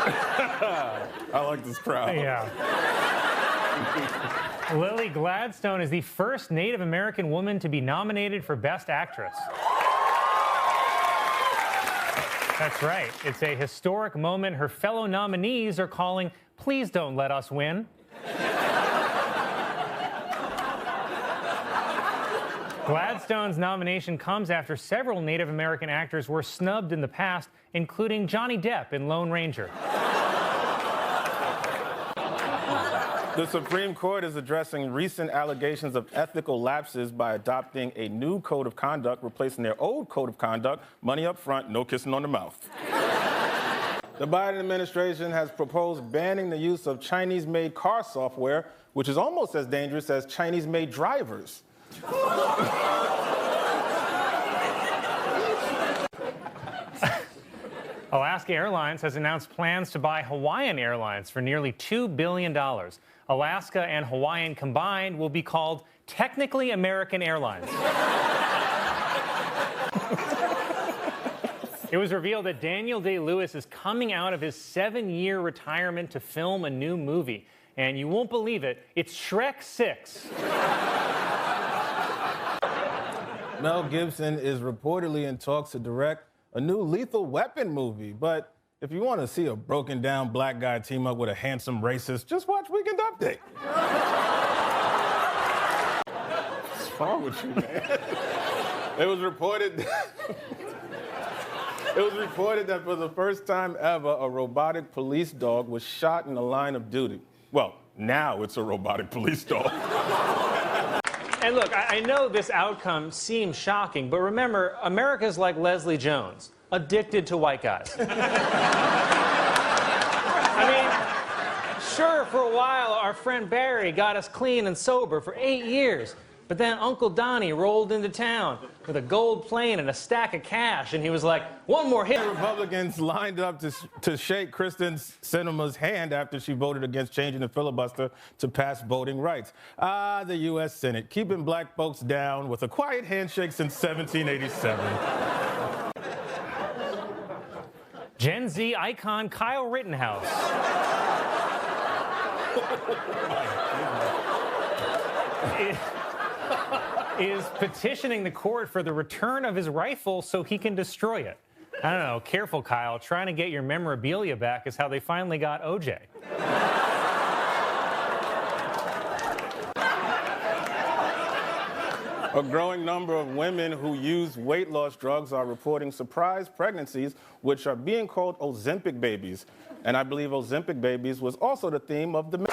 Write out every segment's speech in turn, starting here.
I like this crowd. Yeah. Lily Gladstone is the first Native American woman to be nominated for Best Actress. That's right. It's a historic moment her fellow nominees are calling, "Please don't let us win." Gladstone's nomination comes after several Native American actors were snubbed in the past, including Johnny Depp in Lone Ranger. The Supreme Court is addressing recent allegations of ethical lapses by adopting a new code of conduct, replacing their old code of conduct, money up front, no kissing on the mouth. The Biden administration has proposed banning the use of Chinese-made car software, which is almost as dangerous as Chinese-made drivers. Alaska Airlines has announced plans to buy Hawaiian Airlines for nearly $2 billion. Alaska and Hawaiian combined will be called Technically American Airlines. It was revealed that Daniel Day-Lewis is coming out of his 7-year retirement to film a new movie. And you won't believe it, it's Shrek 6. Mel Gibson is reportedly in talks to direct a new Lethal Weapon movie, but if you want to see a broken down black guy team up with a handsome racist, just watch Weekend Update. What's wrong with you, man? It was reported that for the first time ever, a robotic police dog was shot in the line of duty. Well, now it's a robotic police dog. And look, I know this outcome seems shocking, but remember, America's like Leslie Jones, addicted to white guys. I mean, sure, for a while, our friend Barry got us clean and sober for 8 years. But then Uncle Donnie rolled into town with a gold plane and a stack of cash, and he was like, one more hit. Republicans lined up to shake Kristen Sinema's hand after she voted against changing the filibuster to pass voting rights. The U.S. Senate, keeping black folks down with a quiet handshake since 1787. Gen Z icon Kyle Rittenhouse is petitioning the court for the return of his rifle so he can destroy it. I don't know, careful, Kyle. Trying to get your memorabilia back is how they finally got OJ. A growing number of women who use weight loss drugs are reporting surprise pregnancies, which are being called Ozempic babies. And I believe Ozempic babies was also the theme of the...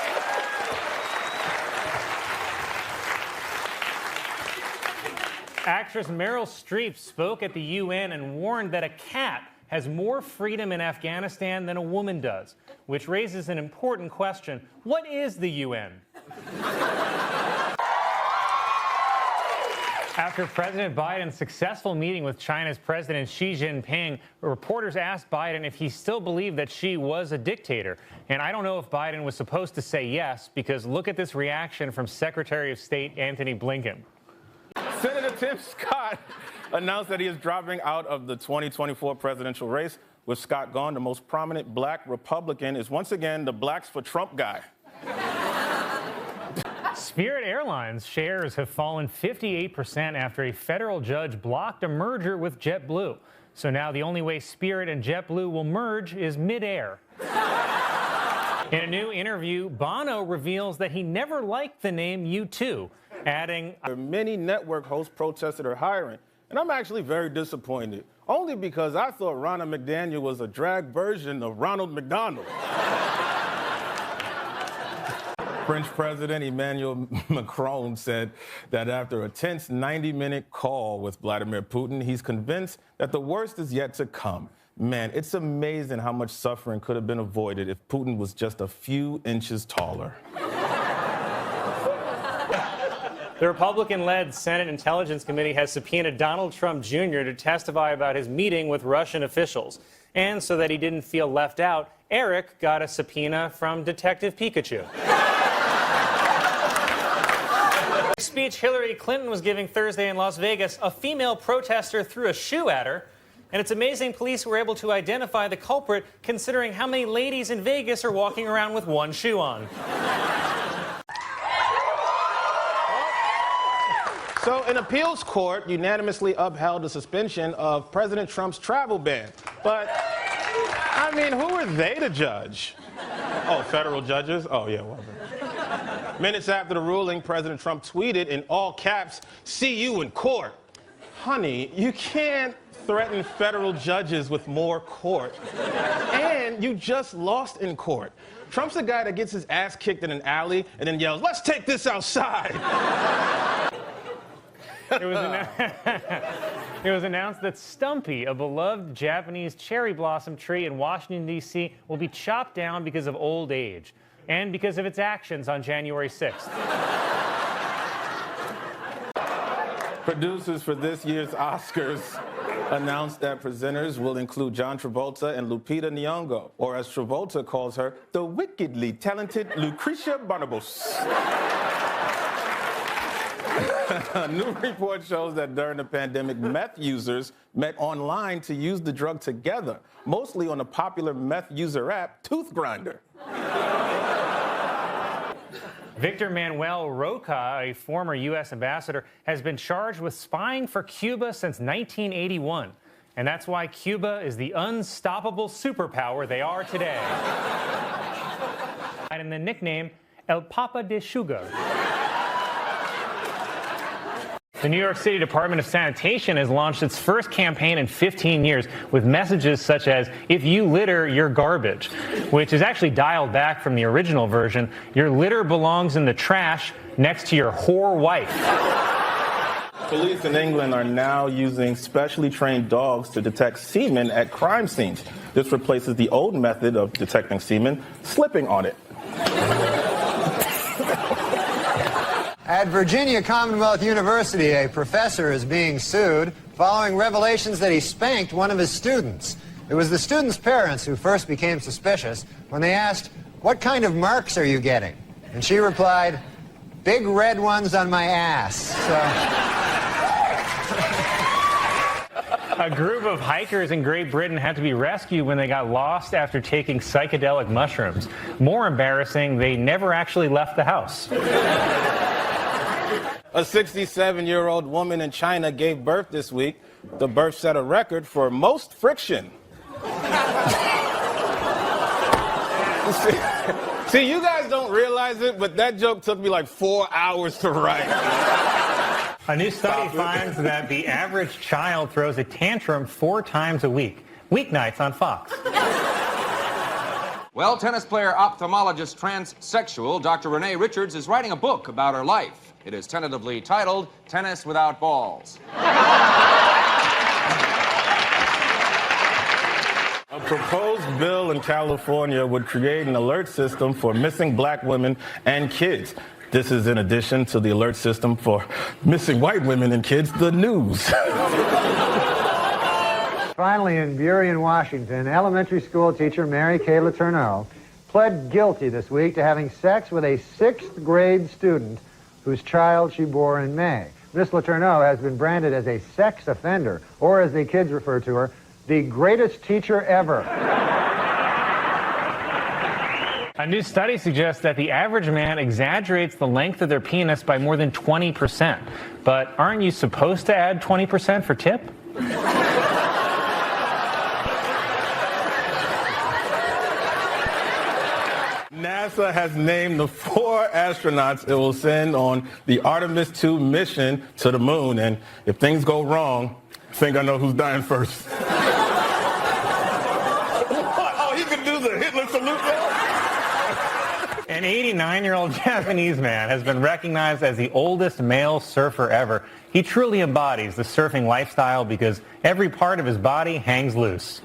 Actress Meryl Streep spoke at the UN and warned that a cat has more freedom in Afghanistan than a woman does, which raises an important question. What is the UN? After President Biden's successful meeting with China's President Xi Jinping, reporters asked Biden if he still believed that Xi was a dictator. And I don't know if Biden was supposed to say yes, because look at this reaction from Secretary of State Antony Blinken. Senator Tim Scott announced that he is dropping out of the 2024 presidential race. With Scott gone, the most prominent black Republican is once again the Blacks for Trump guy. Spirit Airlines shares have fallen 58% after a federal judge blocked a merger with JetBlue. So now the only way Spirit and JetBlue will merge is midair. In a new interview, Bono reveals that he never liked the name U2, adding, Many network hosts protested her hiring, and I'm actually very disappointed, only because I thought Ronna McDaniel was a drag version of Ronald McDonald. French President Emmanuel Macron said that after a tense 90-minute call with Vladimir Putin, he's convinced that the worst is yet to come. Man, it's amazing how much suffering could have been avoided if Putin was just a few inches taller. The Republican-led Senate Intelligence Committee has subpoenaed Donald Trump Jr. to testify about his meeting with Russian officials. And so that he didn't feel left out, Eric got a subpoena from Detective Pikachu. The speech Hillary Clinton was giving Thursday in Las Vegas, a female protester threw a shoe at her. And it's amazing police were able to identify the culprit considering how many ladies in Vegas are walking around with one shoe on. So an appeals court unanimously upheld the suspension of President Trump's travel ban. But, I mean, who are they to judge? Oh, federal judges? Oh, yeah, well. Minutes after the ruling, President Trump tweeted in all caps, "See you in court." Honey, you can't threaten federal judges with more court. And you just lost in court. Trump's the guy that gets his ass kicked in an alley and then yells, "Let's take this outside." It was announced that Stumpy, a beloved Japanese cherry blossom tree in Washington, D.C., will be chopped down because of old age and because of its actions on January 6th. Producers for this year's Oscars announced that presenters will include John Travolta and Lupita Nyong'o, or as Travolta calls her, the wickedly talented Lucretia Barnabas. A new report shows that during the pandemic, meth users met online to use the drug together, mostly on the popular meth user app, Tooth Grinder. Victor Manuel Roca, a former U.S. ambassador, has been charged with spying for Cuba since 1981. And that's why Cuba is the unstoppable superpower they are today. And the nickname El Papa de Sugar. The New York City Department of Sanitation has launched its first campaign in 15 years with messages such as, "If you litter, you're garbage," which is actually dialed back from the original version, "Your litter belongs in the trash next to your whore wife." Police in England are now using specially trained dogs to detect semen at crime scenes. This replaces the old method of detecting semen, slipping on it. At Virginia Commonwealth University, a professor is being sued following revelations that he spanked one of his students. It was the student's parents who first became suspicious when they asked, "What kind of marks are you getting?" And she replied, "Big red ones on my ass." A group of hikers in Great Britain had to be rescued when they got lost after taking psychedelic mushrooms. More embarrassing, they never actually left the house. A 67-year-old woman in China gave birth this week. The birth set a record for most friction. See, you guys don't realize it, but that joke took me like 4 hours to write. A new study finds that the average child throws a tantrum 4 times a week, weeknights on Fox. Well, tennis player, ophthalmologist, transsexual Dr. Renee Richards is writing a book about her life. It is tentatively titled Tennis Without Balls. A proposed bill in California would create an alert system for missing black women and kids. This is in addition to the alert system for missing white women and kids, the news. Finally, in Burien, Washington, elementary school teacher Mary Kay Letourneau pled guilty this week to having sex with a 6th grade student whose child she bore in May. Miss Letourneau has been branded as a sex offender, or as the kids refer to her, the greatest teacher ever. A new study suggests that the average man exaggerates the length of their penis by more than 20%. But aren't you supposed to add 20% for tip? NASA has named the 4 astronauts it will send on the Artemis 2 mission to the moon. And if things go wrong, I think I know who's dying first. Oh, he can do the Hitler salute there? An 89-year-old Japanese man has been recognized as the oldest male surfer ever. He truly embodies the surfing lifestyle because every part of his body hangs loose.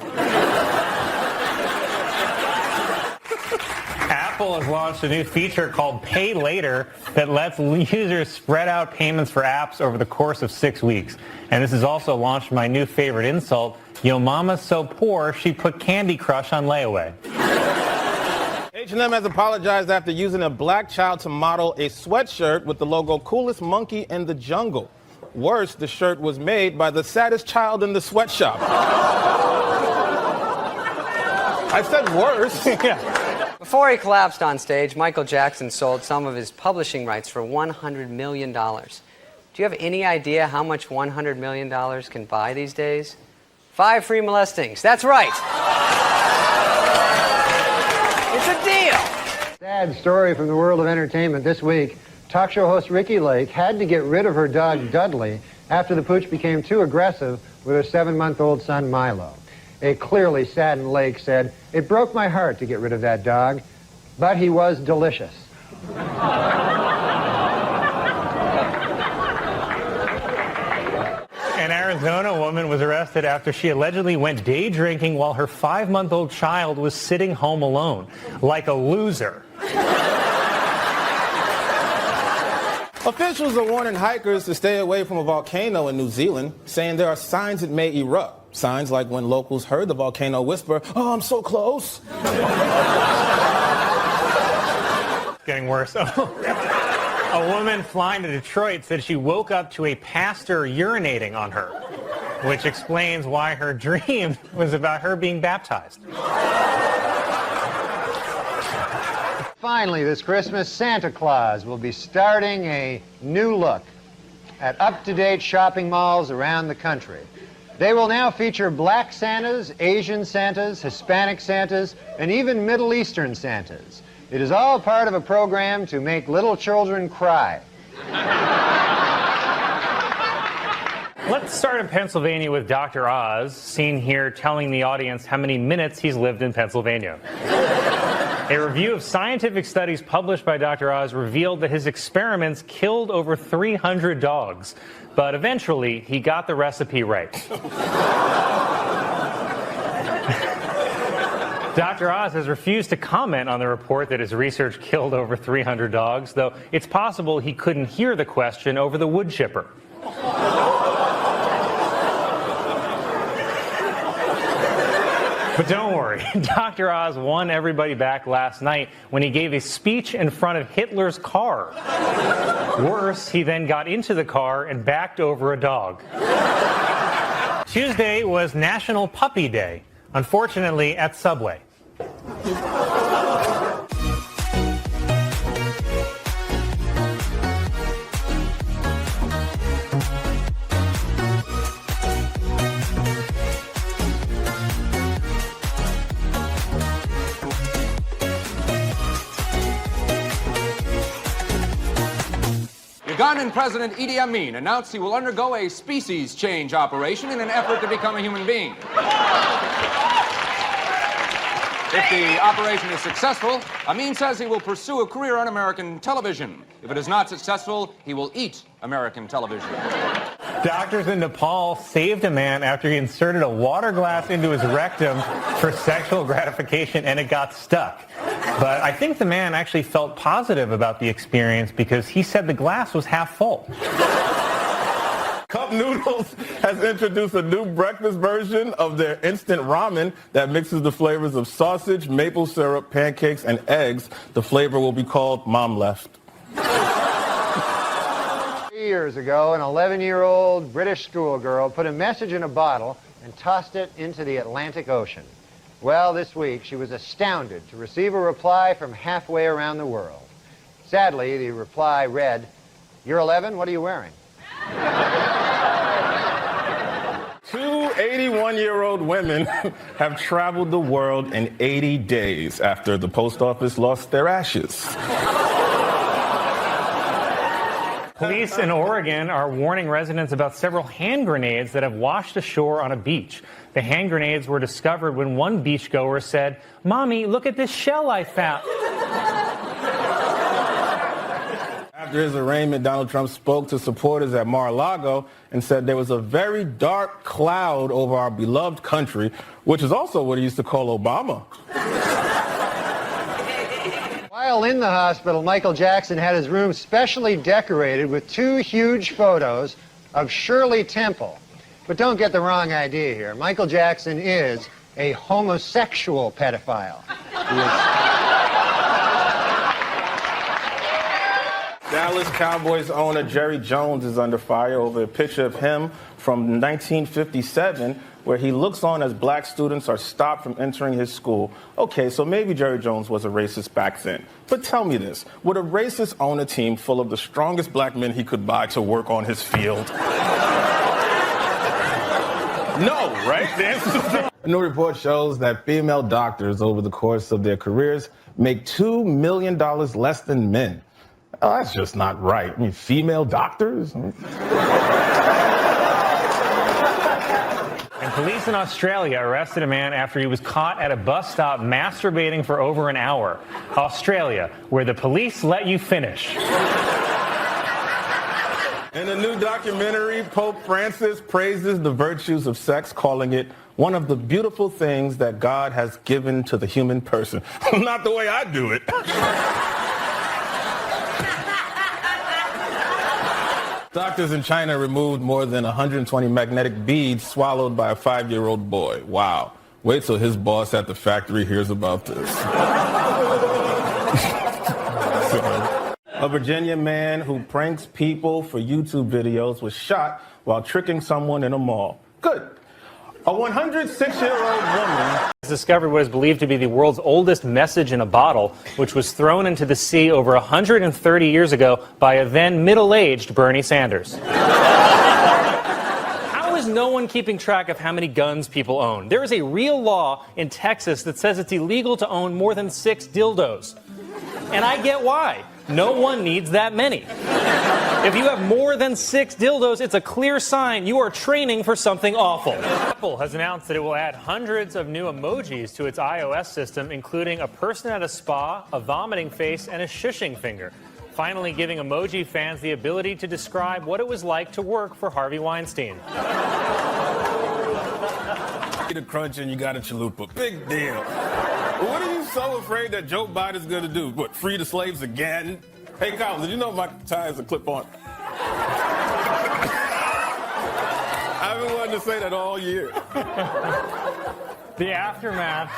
Apple has launched a new feature called Pay Later that lets users spread out payments for apps over the course of 6 weeks. And this has also launched my new favorite insult, "Yo mama's so poor, she put Candy Crush on layaway." H&M has apologized after using a black child to model a sweatshirt with the logo "Coolest Monkey in the Jungle." Worse, the shirt was made by the saddest child in the sweatshop. I said worse. Yeah. Before he collapsed on stage, Michael Jackson sold some of his publishing rights for $100 million. Do you have any idea how much $100 million can buy these days? 5 free molestings. That's right. It's a deal. Sad story from the world of entertainment this week. Talk show host Ricki Lake had to get rid of her dog Dudley after the pooch became too aggressive with her 7-month-old son Milo. A clearly saddened Lake said, "It broke my heart to get rid of that dog, but he was delicious." An Arizona woman was arrested after she allegedly went day drinking while her 5-month-old child was sitting home alone, like a loser. Officials are warning hikers to stay away from a volcano in New Zealand, saying there are signs it may erupt. Signs like when locals heard the volcano whisper, "Oh, I'm so close." Getting worse. A woman flying to Detroit said she woke up to a pastor urinating on her, which explains why her dream was about her being baptized. Finally, this Christmas, Santa Claus will be starting a new look at up-to-date shopping malls around the country. They will now feature black Santas, Asian Santas, Hispanic Santas, and even Middle Eastern Santas. It is all part of a program to make little children cry. Let's start in Pennsylvania with Dr. Oz, seen here telling the audience how many minutes he's lived in Pennsylvania. A review of scientific studies published by Dr. Oz revealed that his experiments killed over 300 dogs, but eventually he got the recipe right. Dr. Oz has refused to comment on the report that his research killed over 300 dogs, though it's possible he couldn't hear the question over the wood chipper. But don't worry, Dr. Oz won everybody back last night when he gave a speech in front of Hitler's car. Worse, he then got into the car and backed over a dog. Tuesday was National Puppy Day, unfortunately at Subway. Ugandan President Idi Amin announced he will undergo a species change operation in an effort to become a human being. If the operation is successful, Amin says he will pursue a career on American television. If it is not successful, he will eat American television. Doctors in Nepal saved a man after he inserted a water glass into his rectum for sexual gratification and it got stuck. But I think the man actually felt positive about the experience because he said the glass was half full. Cup Noodles has introduced a new breakfast version of their instant ramen that mixes the flavors of sausage, maple syrup, pancakes, and eggs. The flavor will be called Mom Left. 3 years ago, an 11-year-old British schoolgirl put a message in a bottle and tossed it into the Atlantic Ocean. Well, this week, she was astounded to receive a reply from halfway around the world. Sadly, the reply read, "You're 11, what are you wearing?" Two 81-year-old women have traveled the world in 80 days after the post office lost their ashes. Police in Oregon are warning residents about several hand grenades that have washed ashore on a beach. The hand grenades were discovered when one beachgoer said, "Mommy, look at this shell I found." After his arraignment, Donald Trump spoke to supporters at Mar-a-Lago and said there was a very dark cloud over our beloved country, which is also what he used to call Obama. While in the hospital, Michael Jackson had his room specially decorated with 2 huge photos of Shirley Temple. But don't get the wrong idea here. Michael Jackson is a homosexual pedophile. Dallas Cowboys owner Jerry Jones is under fire over a picture of him from 1957 where he looks on as black students are stopped from entering his school. Okay, so maybe Jerry Jones was a racist back then. But tell me this, would a racist own a team full of the strongest black men he could buy to work on his field? No, right? The answer is no. A new report shows that female doctors over the course of their careers make $2 million less than men. Oh, that's just not right. I mean, female doctors? And police in Australia arrested a man after he was caught at a bus stop masturbating for over an hour. Australia, where the police let you finish. In a new documentary, Pope Francis praises the virtues of sex, calling it one of the beautiful things that God has given to the human person. Not the way I do it. Doctors in China removed more than 120 magnetic beads swallowed by a 5-year-old boy. Wow. Wait till his boss at the factory hears about this. A Virginia man who pranks people for YouTube videos was shot while tricking someone in a mall. Good. A 106-year-old woman Discovered what is believed to be the world's oldest message in a bottle, which was thrown into the sea over 130 years ago by a then middle-aged Bernie Sanders. How is no one keeping track of how many guns people own? There is a real law in Texas that says it's illegal to own more than 6 dildos. And I get why. No one needs that many. If you have more than 6 dildos, it's a clear sign you are training for something awful. Apple has announced that it will add hundreds of new emojis to its iOS system, including a person at a spa, a vomiting face, and a shushing finger. Finally giving emoji fans the ability to describe what it was like to work for Harvey Weinstein. get a crunch and you got a chalupa. Big deal. What are you so afraid that Joe Biden's going to do? What, free the slaves again? Hey, Collins, did you know my tie is a clip-on? I've been wanting to say that all year. The aftermath.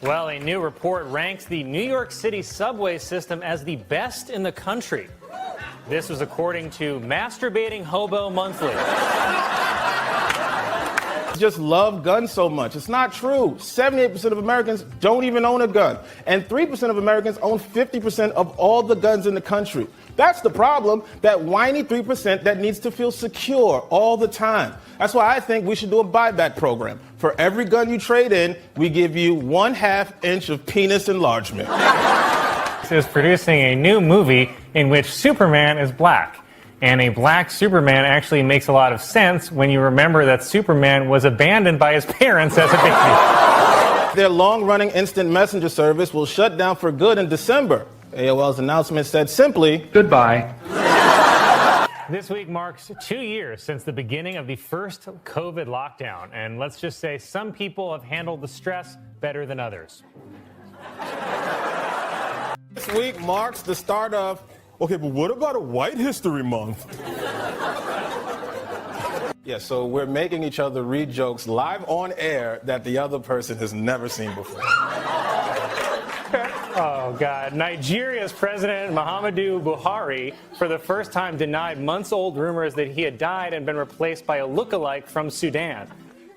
Well, a new report ranks the New York City subway system as the best in the country. This was according to Masturbating Hobo Monthly. Just love guns so much. It's not true. 78% of Americans don't even own a gun. And 3% of Americans own 50% of all the guns in the country. That's the problem, that whiny 3% that needs to feel secure all the time. That's why I think we should do a buyback program. For every gun you trade in, we give you 1/2 inch of penis enlargement. Is producing a new movie in which Superman is black. And a black Superman actually makes a lot of sense when you remember that Superman was abandoned by his parents as a baby. Their long-running instant messenger service will shut down for good in December. AOL's announcement said simply, goodbye. This week marks 2 years since the beginning of the first COVID lockdown. And let's just say some people have handled the stress better than others. This week marks the start of, okay, but what about a White History Month? Yeah, so we're making each other read jokes live on air that the other person has never seen before. Oh, God. Nigeria's President Muhammadu Buhari, for the first time, denied months-old rumors that he had died and been replaced by a look-alike from Sudan.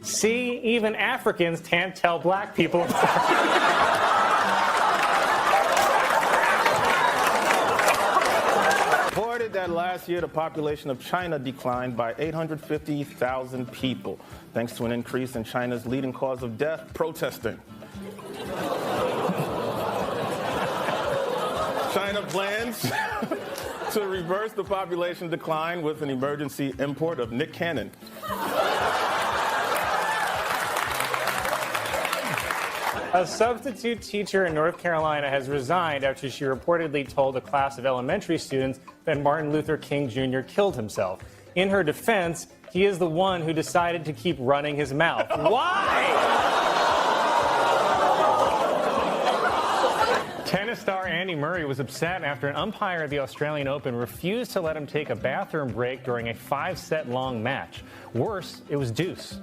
See, even Africans can't tell black people apart. Reported that last year the population of China declined by 850,000 people, thanks to an increase in China's leading cause of death, protesting. China plans to reverse the population decline with an emergency import of Nick Cannon. A substitute teacher in North Carolina has resigned after she reportedly told a class of elementary students that Martin Luther King Jr. killed himself. In her defense, he is the one who decided to keep running his mouth. Why? Tennis star Andy Murray was upset after an umpire at the Australian Open refused to let him take a bathroom break during a 5-set long match. Worse, it was deuce.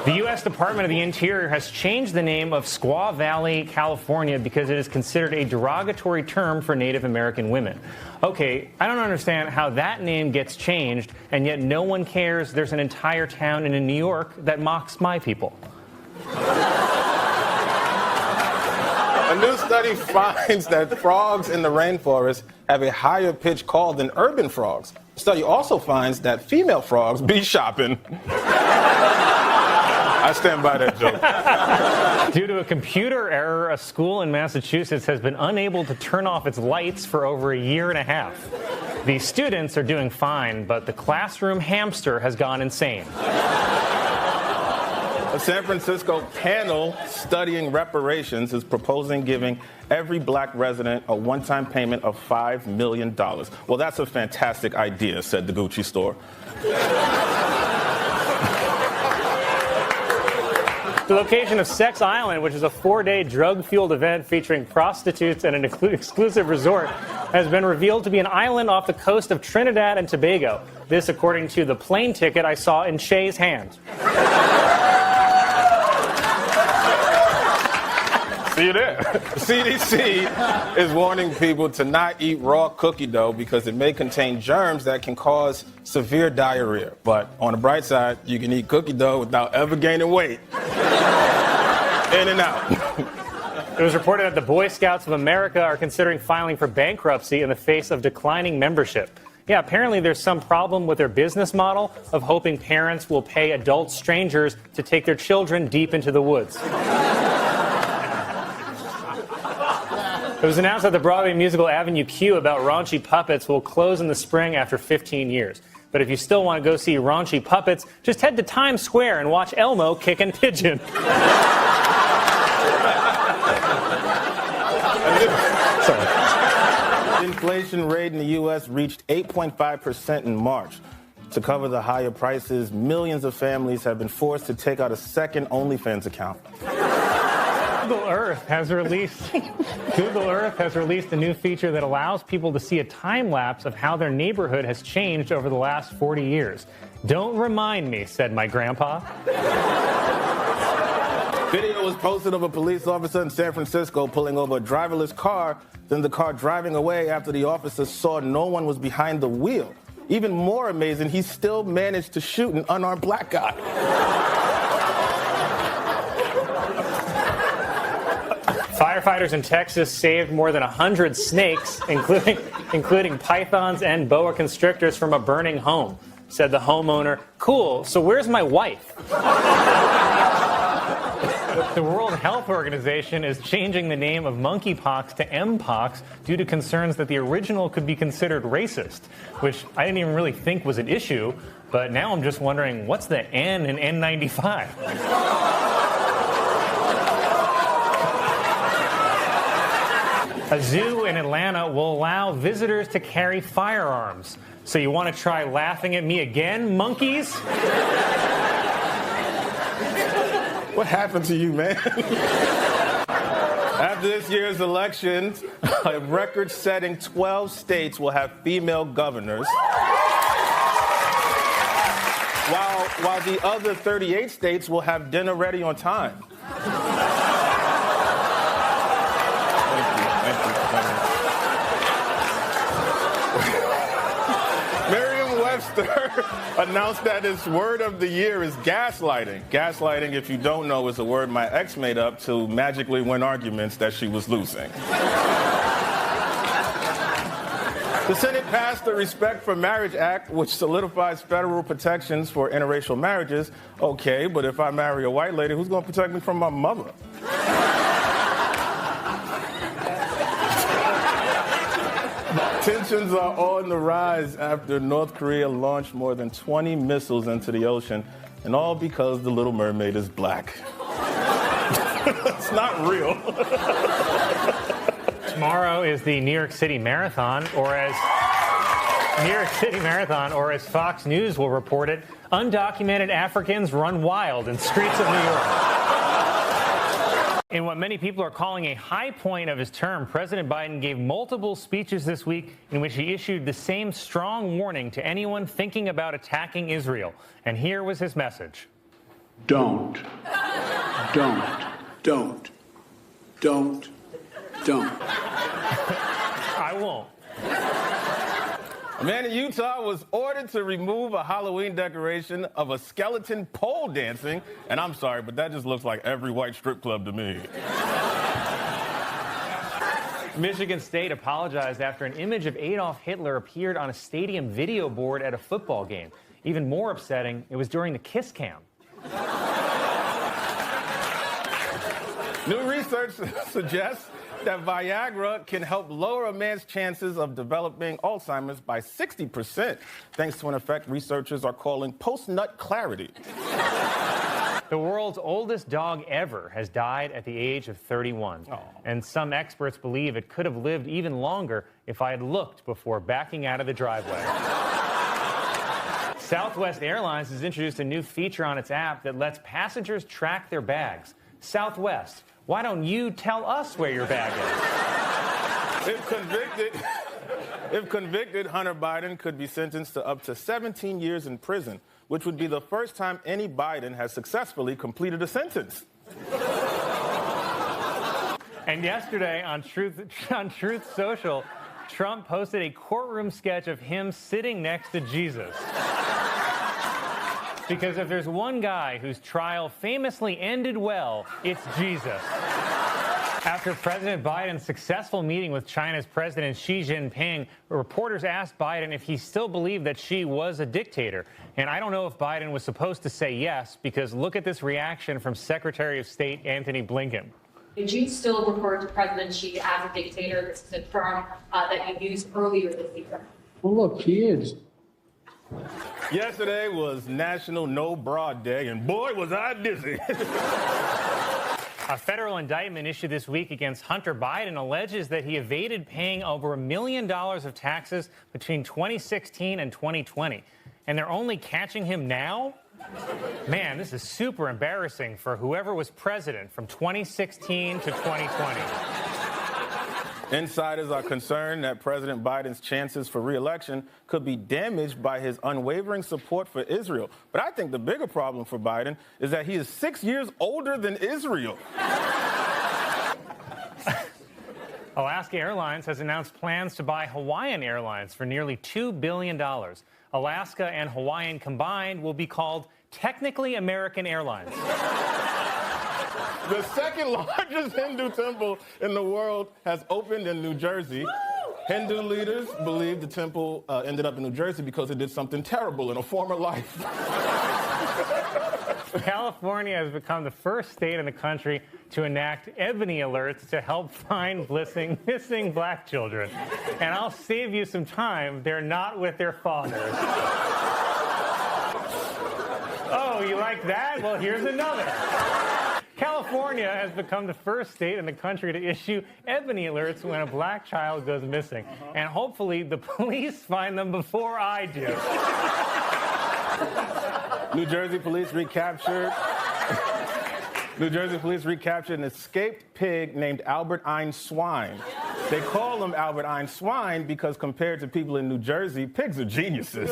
The U.S. Department of the Interior has changed the name of Squaw Valley, California, because it is considered a derogatory term for Native American women. Okay, I don't understand how that name gets changed, and yet no one cares there's an entire town in New York that mocks my people. A new study finds that frogs in the rainforest have a higher pitch call than urban frogs. The study also finds that female frogs be shopping. I stand by that joke. Due to a computer error, a school in Massachusetts has been unable to turn off its lights for over a year and a half. The students are doing fine, but the classroom hamster has gone insane. A San Francisco panel studying reparations is proposing giving every black resident a one-time payment of $5 million. Well, that's a fantastic idea, said the Gucci store. The location of Sex Island, which is a 4-day drug-fueled event featuring prostitutes and an exclusive resort, has been revealed to be an island off the coast of Trinidad and Tobago. This according to the plane ticket I saw in Shay's hand. See you there. The CDC is warning people to not eat raw cookie dough because it may contain germs that can cause severe diarrhea. But on the bright side, you can eat cookie dough without ever gaining weight. In and out. It was reported that the Boy Scouts of America are considering filing for bankruptcy in the face of declining membership. Yeah, apparently there's some problem with their business model of hoping parents will pay adult strangers to take their children deep into the woods. It was announced that the Broadway musical Avenue Q about raunchy puppets will close in the spring after 15 years. But if you still want to go see raunchy puppets, just head to Times Square and watch Elmo kicking pigeon. Sorry. The inflation rate in the U.S. reached 8.5% in March. To cover the higher prices, millions of families have been forced to take out a second OnlyFans account. Google Earth has released a new feature that allows people to see a time lapse of how their neighborhood has changed over the last 40 years. Don't remind me, said my grandpa. Video was posted of a police officer in San Francisco pulling over a driverless car, then the car driving away after the officer saw no one was behind the wheel. Even more amazing, he still managed to shoot an unarmed black guy. Firefighters in Texas saved more than 100 snakes, including pythons and boa constrictors from a burning home. Said the homeowner, "Cool, so where's my wife?" The World Health Organization is changing the name of monkeypox to mpox due to concerns that the original could be considered racist, which I didn't even really think was an issue, but now I'm just wondering, what's the N in N95? A zoo in Atlanta will allow visitors to carry firearms. So you want to try laughing at me again, monkeys? What happened to you, man? After this year's elections, a record-setting 12 states will have female governors, while the other 38 states will have dinner ready on time. Merriam-Webster announced that its word of the year is gaslighting. Gaslighting, if you don't know, is a word my ex made up to magically win arguments that she was losing. The Senate passed the Respect for Marriage Act, which solidifies federal protections for interracial marriages. Okay, but if I marry a white lady, who's going to protect me from my mother? Tensions are on the rise after North Korea launched more than 20 missiles into the ocean, and all because the Little Mermaid is black. It's not real. Tomorrow is the New York City Marathon, or as Fox News will report it, undocumented Africans run wild in streets of New York. In what many people are calling a high point of his term, President Biden gave multiple speeches this week in which he issued the same strong warning to anyone thinking about attacking Israel. And here was his message. Don't. I won't. A man in Utah was ordered to remove a Halloween decoration of a skeleton pole dancing, and I'm sorry, but that just looks like every white strip club to me. Michigan State apologized after an image of Adolf Hitler appeared on a stadium video board at a football game. Even more upsetting, it was during the kiss cam. New research suggests that Viagra can help lower a man's chances of developing Alzheimer's by 60%, thanks to an effect researchers are calling post-nut clarity. The world's oldest dog ever has died at the age of 31. Aww. And some experts believe it could have lived even longer if I had looked before backing out of the driveway. Southwest Airlines has introduced a new feature on its app that lets passengers track their bags. Southwest, why don't you tell us where your bag is? If convicted, Hunter Biden could be sentenced to up to 17 years in prison, which would be the first time any Biden has successfully completed a sentence. And yesterday on Truth Social, Trump posted a courtroom sketch of him sitting next to Jesus. Because if there's one guy whose trial famously ended well, it's Jesus. After President Biden's successful meeting with China's President Xi Jinping, reporters asked Biden if he still believed that Xi was a dictator. And I don't know if Biden was supposed to say yes, because look at this reaction from Secretary of State Antony Blinken. Did you still refer to President Xi as a dictator? This is a term that you used earlier this year. Well, look, he is. Yesterday was National No Bra Day, and boy, was I dizzy. A federal indictment issued this week against Hunter Biden alleges that he evaded paying over $1 million of taxes between 2016 and 2020. And they're only catching him now? Man, this is super embarrassing for whoever was president from 2016 to 2020. Insiders are concerned that President Biden's chances for re-election could be damaged by his unwavering support for Israel. But I think the bigger problem for Biden is that he is 6 years older than Israel. Alaska Airlines has announced plans to buy Hawaiian Airlines for nearly $2 billion. Alaska and Hawaiian combined will be called Technically American Airlines. The second largest Hindu temple in the world has opened in New Jersey. Hindu leaders believe the temple ended up in New Jersey because it did something terrible in a former life. California has become the first state in the country to enact ebony alerts to help find missing black children. And I'll save you some time. They're not with their fathers. Oh, you like that? Well, here's another. California has become the first state in the country to issue ebony alerts when a black child goes missing. And hopefully the police find them before I do. New Jersey police recaptured an escaped pig named Albert Einstein. They call him Albert Einstein because compared to people in New Jersey, pigs are geniuses.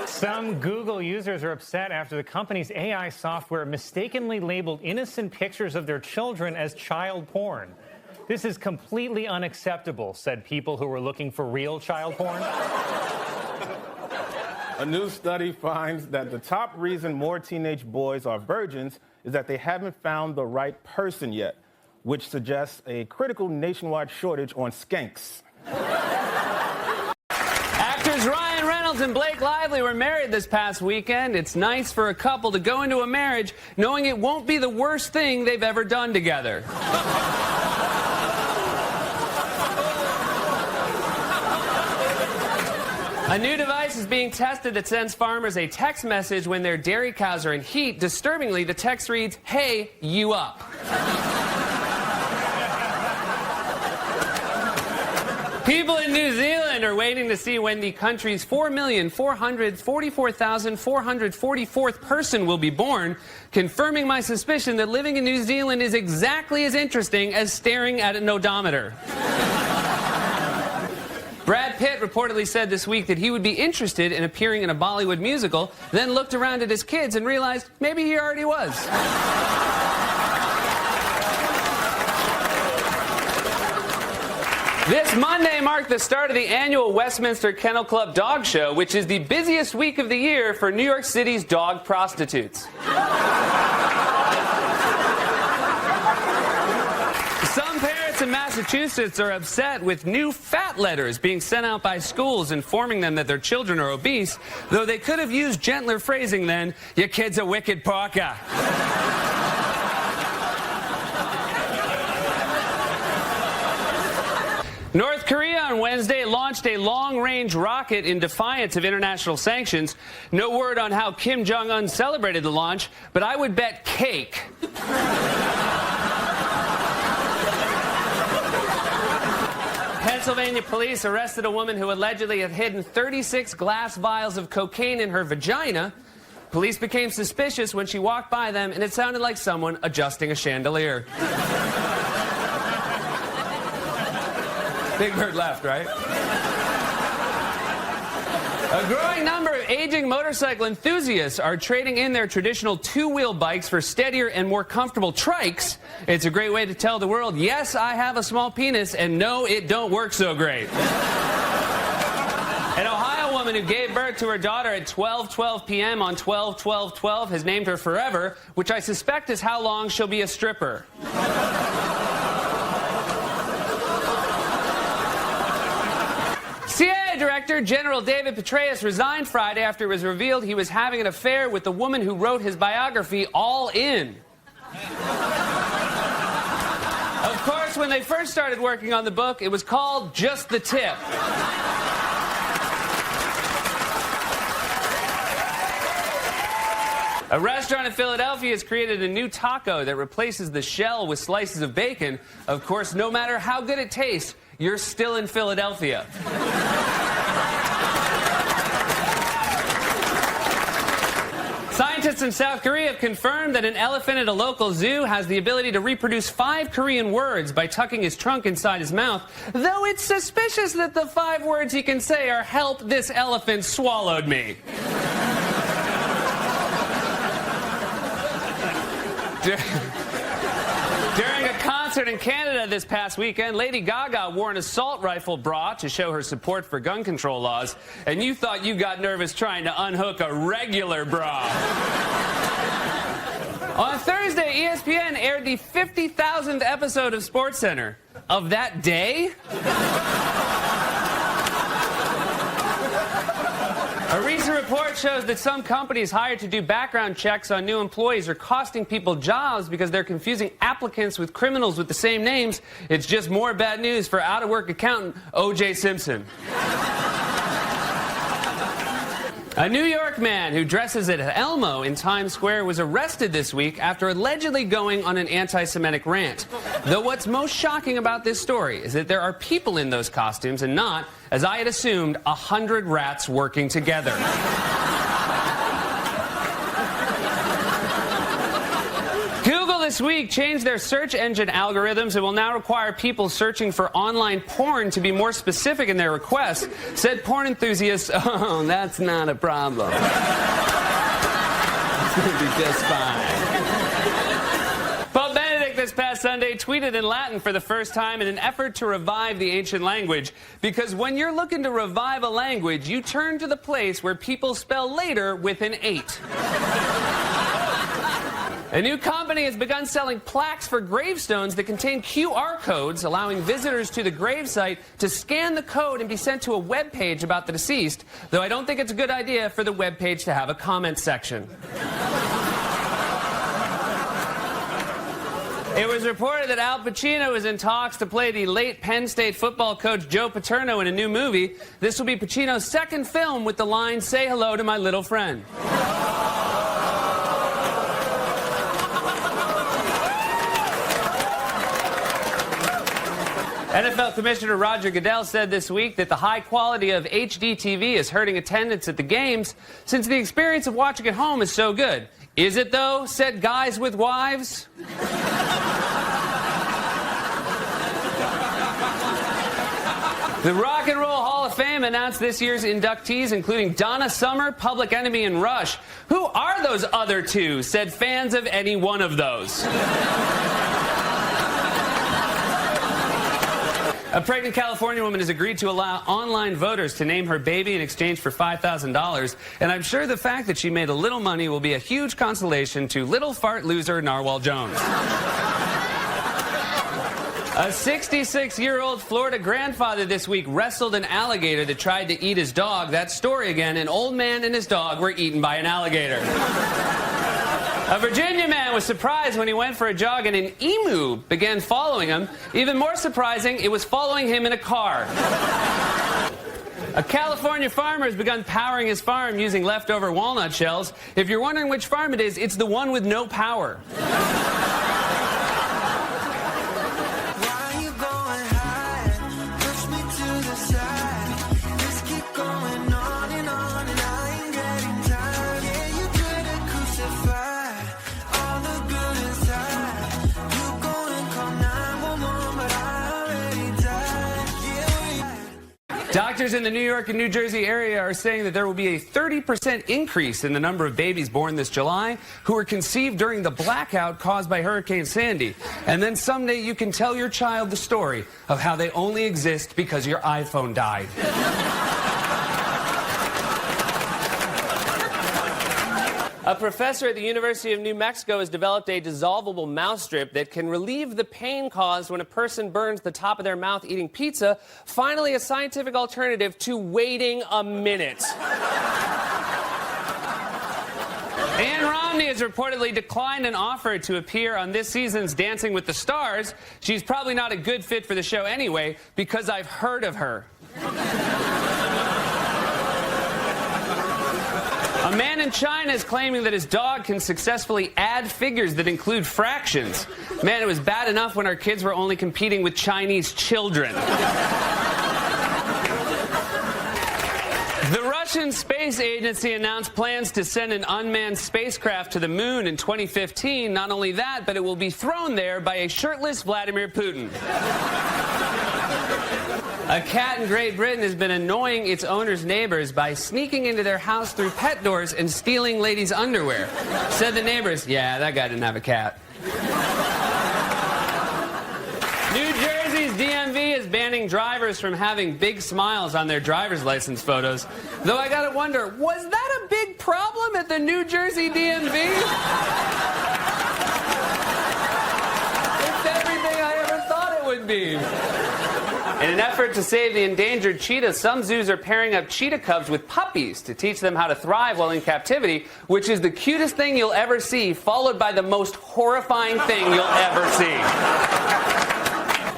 Some Google users are upset after the company's AI software mistakenly labeled innocent pictures of their children as child porn. This is completely unacceptable, said people who were looking for real child porn. A new study finds that the top reason more teenage boys are virgins is that they haven't found the right person yet, which suggests a critical nationwide shortage on skanks. Actors Ryan Reynolds and Blake Lively were married this past weekend. It's nice for a couple to go into a marriage knowing it won't be the worst thing they've ever done together. A new device is being tested that sends farmers a text message when their dairy cows are in heat. Disturbingly, the text reads, "Hey, you up." People in New Zealand are waiting to see when the country's 4,444,444th person will be born, confirming my suspicion that living in New Zealand is exactly as interesting as staring at an odometer. Brad Pitt reportedly said this week that he would be interested in appearing in a Bollywood musical, then looked around at his kids and realized maybe he already was. This Monday marked the start of the annual Westminster Kennel Club Dog Show, which is the busiest week of the year for New York City's dog prostitutes. Some parents in Massachusetts are upset with new fat letters being sent out by schools informing them that their children are obese, though they could have used gentler phrasing than, "Your kid's a wicked porker." North Korea on Wednesday launched a long-range rocket in defiance of international sanctions. No word on how Kim Jong-un celebrated the launch, but I would bet cake. Pennsylvania police arrested a woman who allegedly had hidden 36 glass vials of cocaine in her vagina. Police became suspicious when she walked by them, and it sounded like someone adjusting a chandelier. Big Bird left, right? A growing number of aging motorcycle enthusiasts are trading in their traditional two-wheel bikes for steadier and more comfortable trikes. It's a great way to tell the world, yes, I have a small penis, and no, it don't work so great. An Ohio woman who gave birth to her daughter at 12:12 p.m. on 12/12/12 has named her Forever, which I suspect is how long she'll be a stripper. CIA Director General David Petraeus resigned Friday after it was revealed he was having an affair with the woman who wrote his biography, All In. Of course, when they first started working on the book, it was called Just the Tip. A restaurant in Philadelphia has created a new taco that replaces the shell with slices of bacon. Of course, no matter how good it tastes, you're still in Philadelphia. Scientists in South Korea have confirmed that an elephant at a local zoo has the ability to reproduce 5 Korean words by tucking his trunk inside his mouth, though it's suspicious that the 5 words he can say are "help, this elephant swallowed me." During a concert in Canada this past weekend, Lady Gaga wore an assault rifle bra to show her support for gun control laws, and you thought you got nervous trying to unhook a regular bra. On Thursday, ESPN aired the 50,000th episode of SportsCenter. Of that day? A recent report shows that some companies hired to do background checks on new employees are costing people jobs because they're confusing applicants with criminals with the same names. It's just more bad news for out-of-work accountant O.J. Simpson. A New York man who dresses as Elmo in Times Square was arrested this week after allegedly going on an anti-Semitic rant. Though what's most shocking about this story is that there are people in those costumes and not, as I had assumed, 100 rats working together. Google this week changed their search engine algorithms and will now require people searching for online porn to be more specific in their requests. Said porn enthusiasts, "Oh, that's not a problem. It's going to be just fine." Pope Benedict this past Sunday tweeted in Latin for the first time in an effort to revive the ancient language. Because when you're looking to revive a language, you turn to the place where people spell later with an 8. A new company has begun selling plaques for gravestones that contain QR codes, allowing visitors to the gravesite to scan the code and be sent to a web page about the deceased, though I don't think it's a good idea for the web page to have a comment section. It was reported that Al Pacino is in talks to play the late Penn State football coach Joe Paterno in a new movie. This will be Pacino's second film with the line, "Say hello to my little friend." NFL Commissioner Roger Goodell said this week that the high quality of HD TV is hurting attendance at the games since the experience of watching at home is so good. Is it, though? Said guys with wives. The Rock and Roll Hall of Fame announced this year's inductees, including Donna Summer, Public Enemy, and Rush. Who are those other two? Said fans of any one of those. A pregnant California woman has agreed to allow online voters to name her baby in exchange for $5,000, and I'm sure the fact that she made a little money will be a huge consolation to little fart loser Narwhal Jones. A 66-year-old Florida grandfather this week wrestled an alligator that tried to eat his dog. That story again, an old man and his dog were eaten by an alligator. A Virginia man was surprised when he went for a jog and an emu began following him. Even more surprising, it was following him in a car. A California farmer has begun powering his farm using leftover walnut shells. If you're wondering which farm it is, it's the one with no power. Doctors in the New York and New Jersey area are saying that there will be a 30% increase in the number of babies born this July who were conceived during the blackout caused by Hurricane Sandy. And then someday you can tell your child the story of how they only exist because your iPhone died. A professor at the University of New Mexico has developed a dissolvable mouth strip that can relieve the pain caused when a person burns the top of their mouth eating pizza. Finally, a scientific alternative to waiting a minute. Anne Romney has reportedly declined an offer to appear on this season's Dancing with the Stars. She's probably not a good fit for the show anyway, because I've heard of her. A man in China is claiming that his dog can successfully add figures that include fractions. Man, it was bad enough when our kids were only competing with Chinese children. The Russian Space Agency announced plans to send an unmanned spacecraft to the moon in 2015. Not only that, but it will be thrown there by a shirtless Vladimir Putin. A cat in Great Britain has been annoying its owner's neighbors by sneaking into their house through pet doors and stealing ladies' underwear. Said the neighbors, yeah, that guy didn't have a cat. New Jersey's DMV is banning drivers from having big smiles on their driver's license photos. Though I gotta wonder, was that a big problem at the New Jersey DMV? It's everything I ever thought it would be. In an effort to save the endangered cheetah, some zoos are pairing up cheetah cubs with puppies to teach them how to thrive while in captivity, which is the cutest thing you'll ever see, followed by the most horrifying thing you'll ever see.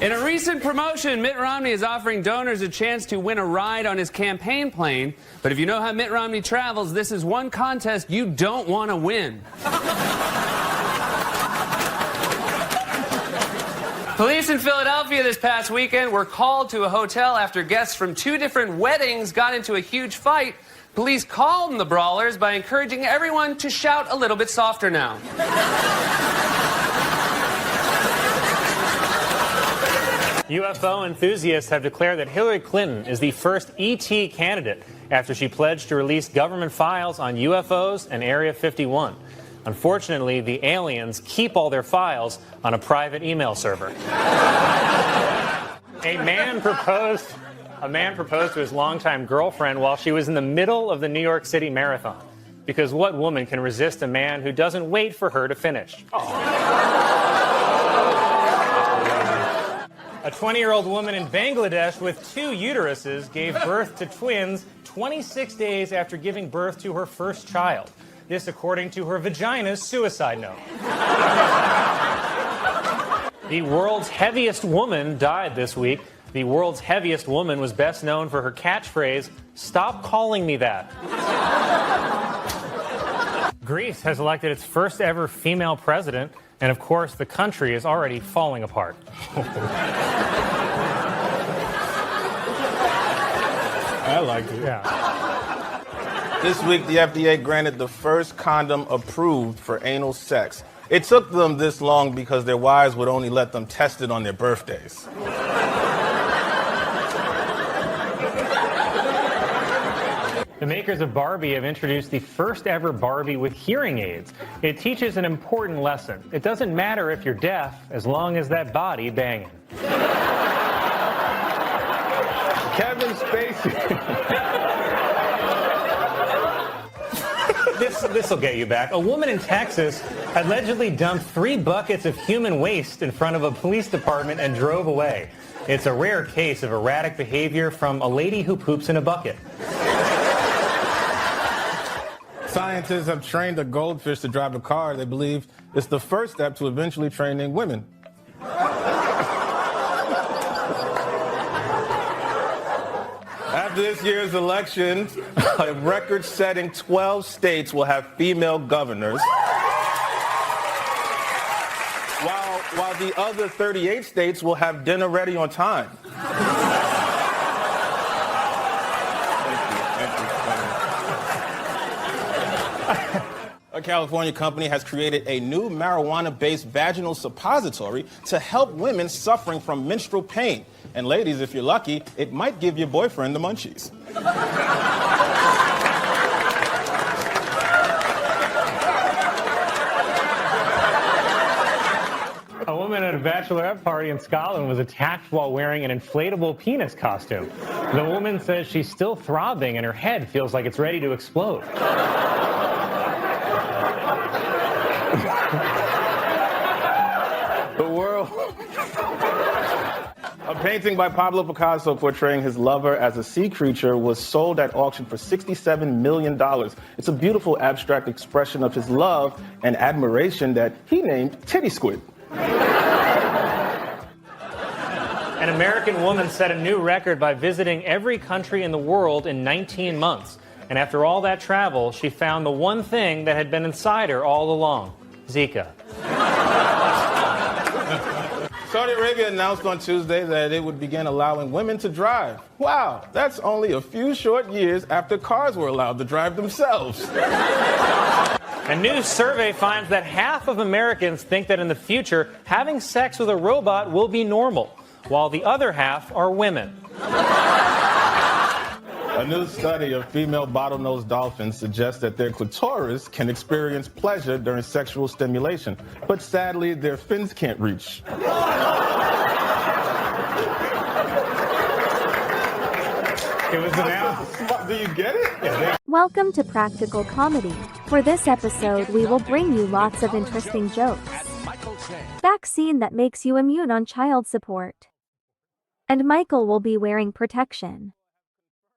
In a recent promotion, Mitt Romney is offering donors a chance to win a ride on his campaign plane. But if you know how Mitt Romney travels, this is one contest you don't want to win. Police in Philadelphia this past weekend were called to a hotel after guests from 2 different weddings got into a huge fight. Police calmed the brawlers by encouraging everyone to shout a little bit softer now. UFO enthusiasts have declared that Hillary Clinton is the first ET candidate after she pledged to release government files on UFOs and Area 51. Unfortunately, the aliens keep all their files on a private email server. A man proposed to his longtime girlfriend while she was in the middle of the New York City Marathon. Because what woman can resist a man who doesn't wait for her to finish? A 20-year-old woman in Bangladesh with 2 uteruses gave birth to twins 26 days after giving birth to her first child. This according to her vagina's suicide note. The world's heaviest woman died this week. The world's heaviest woman was best known for her catchphrase, "Stop calling me that." Greece has elected its first ever female president, and of course, the country is already falling apart. I like it. Yeah. This week, the FDA granted the first condom approved for anal sex. It took them this long because their wives would only let them test it on their birthdays. The makers of Barbie have introduced the first ever Barbie with hearing aids. It teaches an important lesson. It doesn't matter if you're deaf, as long as that body banging. Kevin Spacey. This will get you back. A woman in Texas allegedly dumped 3 buckets of human waste in front of a police department and drove away. It's a rare case of erratic behavior from a lady who poops in a bucket. Scientists have trained a goldfish to drive a car. They believe it's the first step to eventually training women. After this year's election, a record-setting 12 states will have female governors, while the other 38 states will have dinner ready on time. A California company has created a new marijuana-based vaginal suppository to help women suffering from menstrual pain. And ladies, if you're lucky, it might give your boyfriend the munchies. A woman at a bachelorette party in Scotland was attacked while wearing an inflatable penis costume. The woman says she's still throbbing and her head feels like it's ready to explode. The world. A painting by Pablo Picasso portraying his lover as a sea creature was sold at auction for $67 million. It's a beautiful abstract expression of his love and admiration that he named Titty Squid. An American woman set a new record by visiting every country in the world in 19 months. And after all that travel, she found the one thing that had been inside her all along: Zika. Saudi Arabia announced on Tuesday that it would begin allowing women to drive. Wow, that's only a few short years after cars were allowed to drive themselves. A new survey finds that half of Americans think that in the future, having sex with a robot will be normal, while the other half are women. A new study of female bottlenose dolphins suggests that their clitoris can experience pleasure during sexual stimulation, but sadly, their fins can't reach. It was announced. Do you get it? Yeah. Welcome to Practical Comedy. For this episode, we will bring you lots of interesting jokes. Vaccine that makes you immune on child support. And Michael will be wearing protection.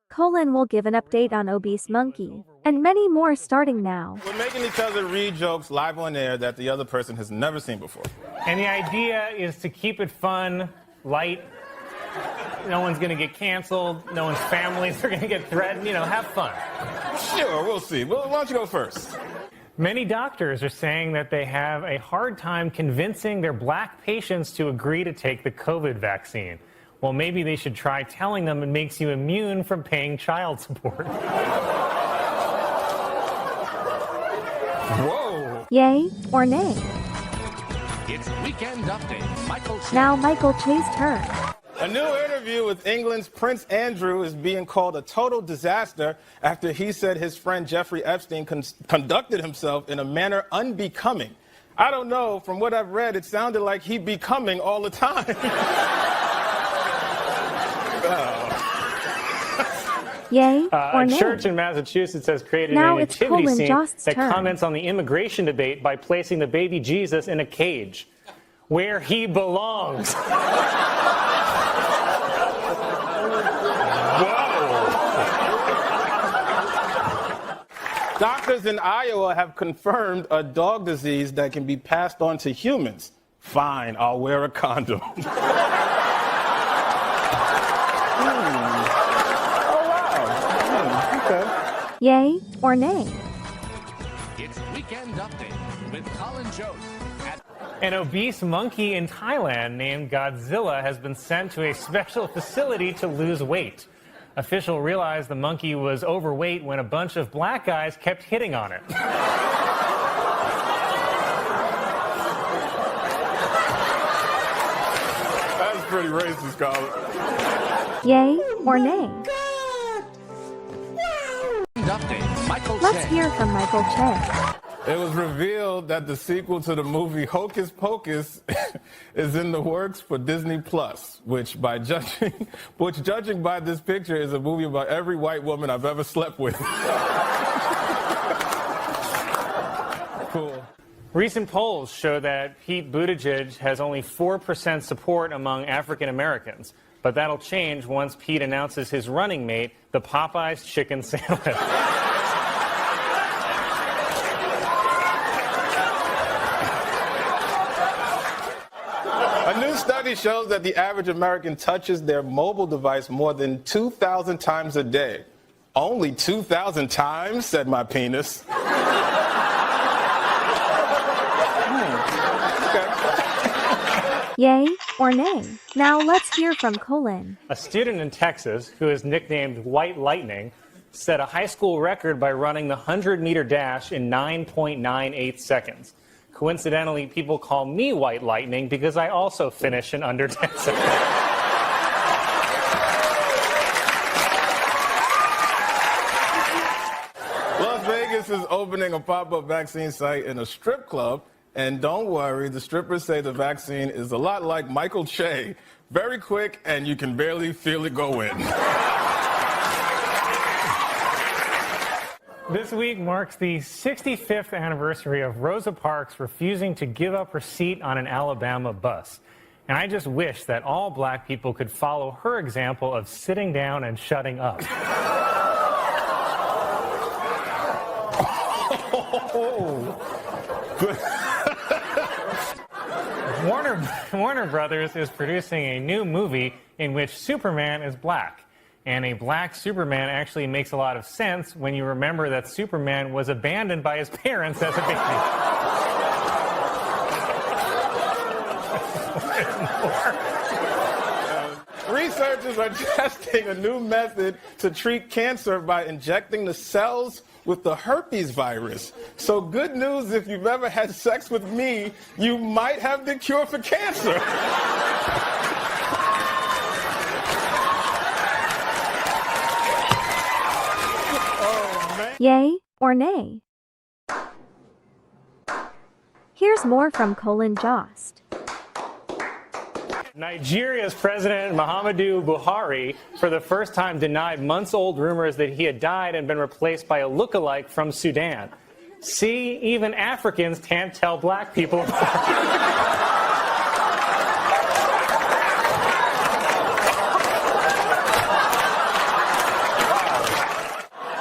Colin will give an update on obese monkey, and many more starting now. We're making each other read jokes live on air that the other person has never seen before. And the idea is to keep it fun, light. No one's going to get canceled. No one's families are going to get threatened. You know, have fun. Sure, we'll see. Well, why don't you go first? Many doctors are saying that they have a hard time convincing their black patients to agree to take the COVID vaccine. Well, maybe they should try telling them it makes you immune from paying child support. Whoa! Yay or nay? It's Weekend Update. Michael Che. Now Michael Che's turn. A new interview with England's Prince Andrew is being called a total disaster after he said his friend Jeffrey Epstein conducted himself in a manner unbecoming. I don't know, from what I've read, it sounded like he'd be coming all the time. Yay or A nay? church in Massachusetts has created Now a it's nativity Colin scene Jost's that turn. comments on the immigration debate by placing the baby Jesus in a cage, where he belongs. Doctors in Iowa have confirmed a dog disease that can be passed on to humans. Fine, I'll wear a condom. Oh, wow. Okay. Yay or nay? It's Weekend Update with Colin Jost. An obese monkey in Thailand named Godzilla has been sent to a special facility to lose weight. Officials realized the monkey was overweight when a bunch of black guys kept hitting on it. That's pretty racist, Colin. Yay or nay? hear from Michael Che. It was revealed that the sequel to the movie Hocus Pocus is in the works for Disney Plus, which judging by this picture is a movie about every white woman I've ever slept with. Cool. Recent polls show that Pete Buttigieg has only 4% support among African Americans, but that'll change once Pete announces his running mate, the Popeyes chicken sandwich. A new study shows that the average American touches their mobile device more than 2,000 times a day. Only 2,000 times, said my penis. Yay or nay? Now let's hear from Colin. A student in Texas, who is nicknamed White Lightning, set a high school record by running the 100-meter dash in 9.98 seconds. Coincidentally, people call me White Lightning because I also finish in under 10 seconds. Las Vegas is opening a pop-up vaccine site in a strip club. And don't worry, the strippers say the vaccine is a lot like Michael Che. Very quick, and you can barely feel it go in. This week marks the 65th anniversary of Rosa Parks refusing to give up her seat on an Alabama bus. And I just wish that all black people could follow her example of sitting down and shutting up. Warner Brothers is producing a new movie in which Superman is black. And a black Superman actually makes a lot of sense when you remember that Superman was abandoned by his parents as a baby. Researchers are testing a new method to treat cancer by injecting the cells with the herpes virus. So good news, if you've ever had sex with me, you might have the cure for cancer. Yay or nay? Here's more from Colin Jost. Nigeria's President Muhammadu Buhari, for the first time, denied months-old rumors that he had died and been replaced by a look-alike from Sudan. See, even Africans can't tell black people apart.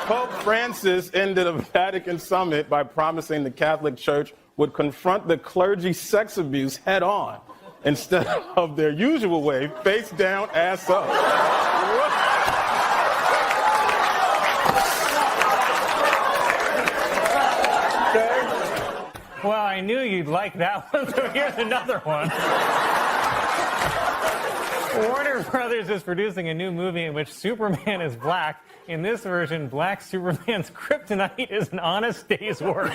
Pope Francis ended a Vatican summit by promising the Catholic Church would confront the clergy sex abuse head on instead of their usual way, face down, ass up. Okay. Well, I knew you'd like that one, so here's another one. Warner Brothers is producing a new movie in which Superman is black. In this version, black Superman's kryptonite is an honest day's work.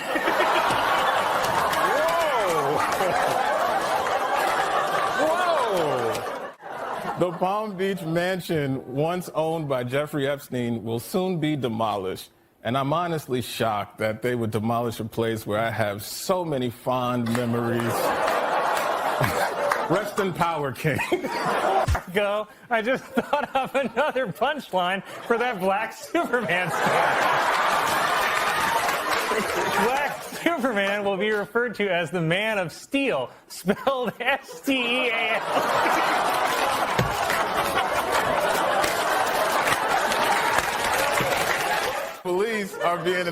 The Palm Beach mansion, once owned by Jeffrey Epstein, will soon be demolished. And I'm honestly shocked that they would demolish a place where I have so many fond memories. Rest in power, King. Go. I just thought of another punchline for that black Superman story. Black Superman will be referred to as the Man of Steel, spelled S-T-E-A-L. Police are being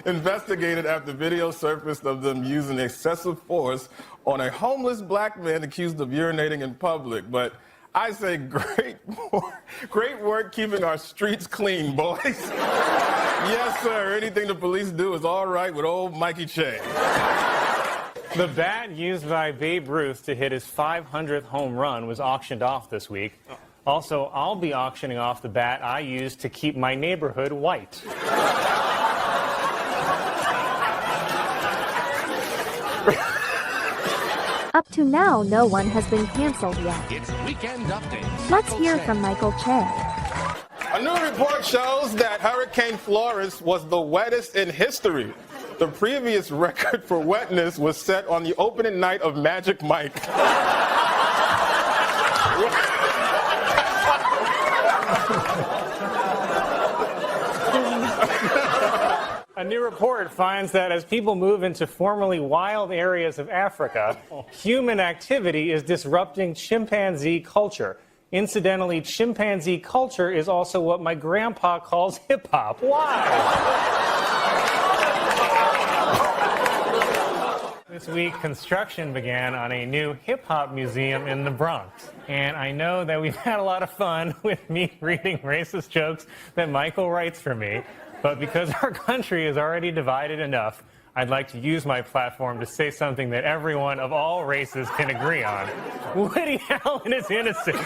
investigated after video surfaced of them using excessive force on a homeless black man accused of urinating in public. But I say great work keeping our streets clean, boys. Yes, sir. Anything the police do is all right with old Mikey Che. The bat used by Babe Ruth to hit his 500th home run was auctioned off this week. Also, I'll be auctioning off the bat I used to keep my neighborhood white. Up to now, no one has been canceled yet. It's Weekend Update. Let's hear from Michael Che. A new report shows that Hurricane Florence was the wettest in history. The previous record for wetness was set on the opening night of Magic Mike. A new report finds that as people move into formerly wild areas of Africa, human activity is disrupting chimpanzee culture. Incidentally, chimpanzee culture is also what my grandpa calls hip-hop. Why? This week, construction began on a new hip-hop museum in the Bronx. And I know that we've had a lot of fun with me reading racist jokes that Michael writes for me. But because our country is already divided enough, I'd like to use my platform to say something that everyone of all races can agree on. Woody Allen is innocent.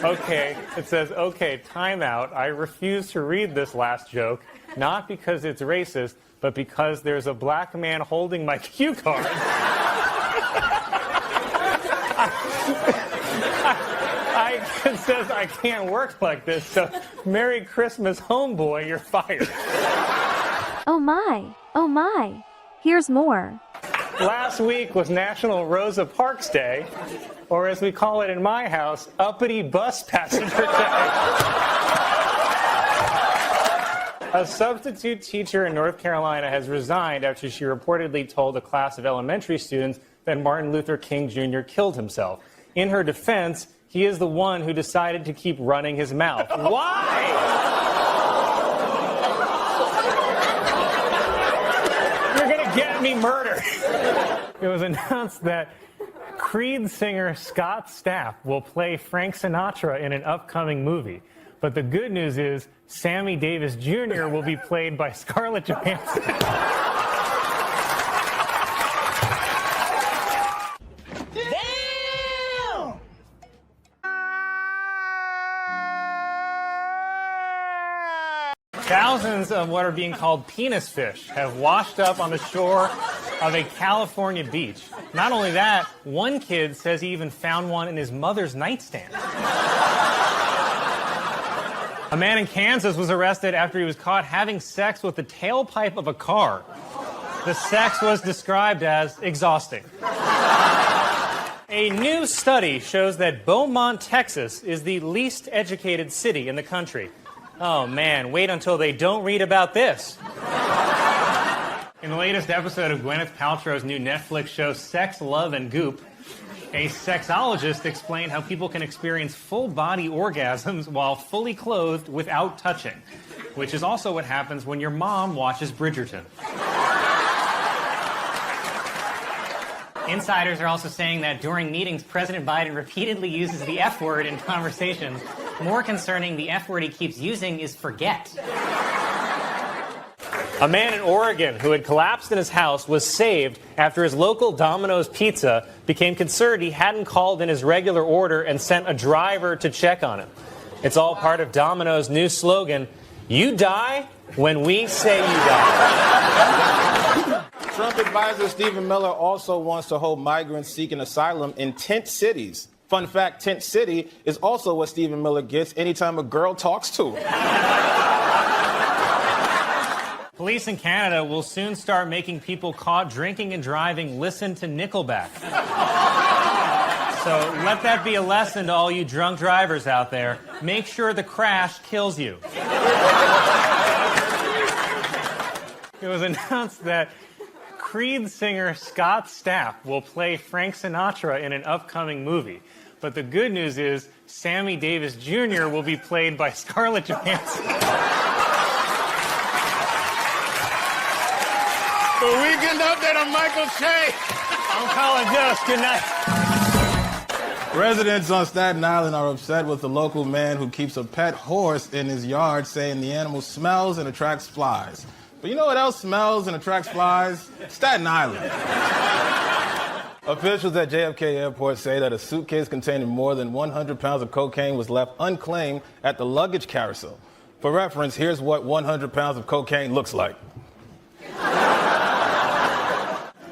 Okay, it says, okay, time out. I refuse to read this last joke, not because it's racist, but because there's a black man holding my cue card. It says I can't work like this, so Merry Christmas, homeboy, you're fired. Oh my. Here's more. Last week was National Rosa Parks Day, or as we call it in my house, Uppity Bus Passenger Day. A substitute teacher in North Carolina has resigned after she reportedly told a class of elementary students that Martin Luther King Jr. killed himself. In her defense, he is the one who decided to keep running his mouth. Why? You're going to get me murdered. It was announced that Creed singer Scott Stapp will play Frank Sinatra in an upcoming movie. But the good news is Sammy Davis Jr. will be played by Scarlett Johansson. Thousands of what are being called penis fish have washed up on the shore of a California beach. Not only that, one kid says he even found one in his mother's nightstand. A man in Kansas was arrested after he was caught having sex with the tailpipe of a car. The sex was described as exhausting. A new study shows that Beaumont, Texas is the least educated city in the country. Oh man, wait until they don't read about this. In the latest episode of Gwyneth Paltrow's new Netflix show Sex, Love, and Goop, a sexologist explained how people can experience full-body orgasms while fully clothed without touching, which is also what happens when your mom watches Bridgerton. Insiders are also saying that during meetings, President Biden repeatedly uses the F word in conversations. More concerning, the F word he keeps using is forget. A man in Oregon who had collapsed in his house was saved after his local Domino's Pizza became concerned he hadn't called in his regular order and sent a driver to check on him. It's all part of Domino's new slogan, "You die when we say you die." Trump advisor Stephen Miller also wants to hold migrants seeking asylum in tent cities. Fun fact, tent city is also what Stephen Miller gets anytime a girl talks to him. Police in Canada will soon start making people caught drinking and driving listen to Nickelback. So let that be a lesson to all you drunk drivers out there. Make sure the crash kills you. It was announced that Creed singer Scott Stapp will play Frank Sinatra in an upcoming movie. But the good news is Sammy Davis Jr. will be played by Scarlett Johansson. The weekend update on Michael Che. I'm calling Jost. Good night. Residents on Staten Island are upset with the local man who keeps a pet horse in his yard, saying the animal smells and attracts flies. But you know what else smells and attracts flies? Staten Island. Officials at JFK Airport say that a suitcase containing more than 100 pounds of cocaine was left unclaimed at the luggage carousel. For reference, here's what 100 pounds of cocaine looks like.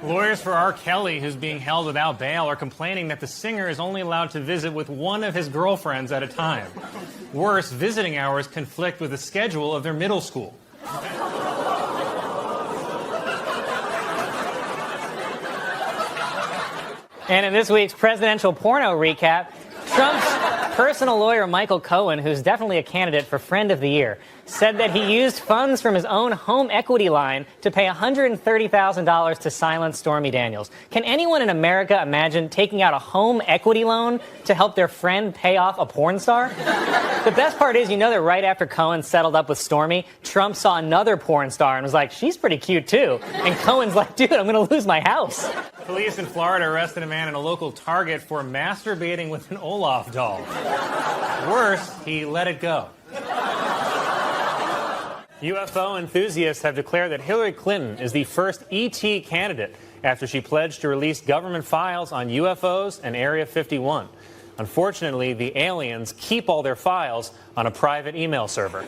Lawyers for R. Kelly, who's being held without bail, are complaining that the singer is only allowed to visit with one of his girlfriends at a time. Worse, visiting hours conflict with the schedule of their middle school. And in this week's presidential porno recap, Trump's personal lawyer, Michael Cohen, who's definitely a candidate for Friend of the Year, said that he used funds from his own home equity line to pay $130,000 to silence Stormy Daniels. Can anyone in America imagine taking out a home equity loan to help their friend pay off a porn star? The best part is, you know that right after Cohen settled up with Stormy, Trump saw another porn star and was like, she's pretty cute too. And Cohen's like, dude, I'm going to lose my house. Police in Florida arrested a man in a local Target for masturbating with an Olaf doll. Worse, he let it go. UFO enthusiasts have declared that Hillary Clinton is the first ET candidate after she pledged to release government files on UFOs and Area 51. Unfortunately, the aliens keep all their files on a private email server.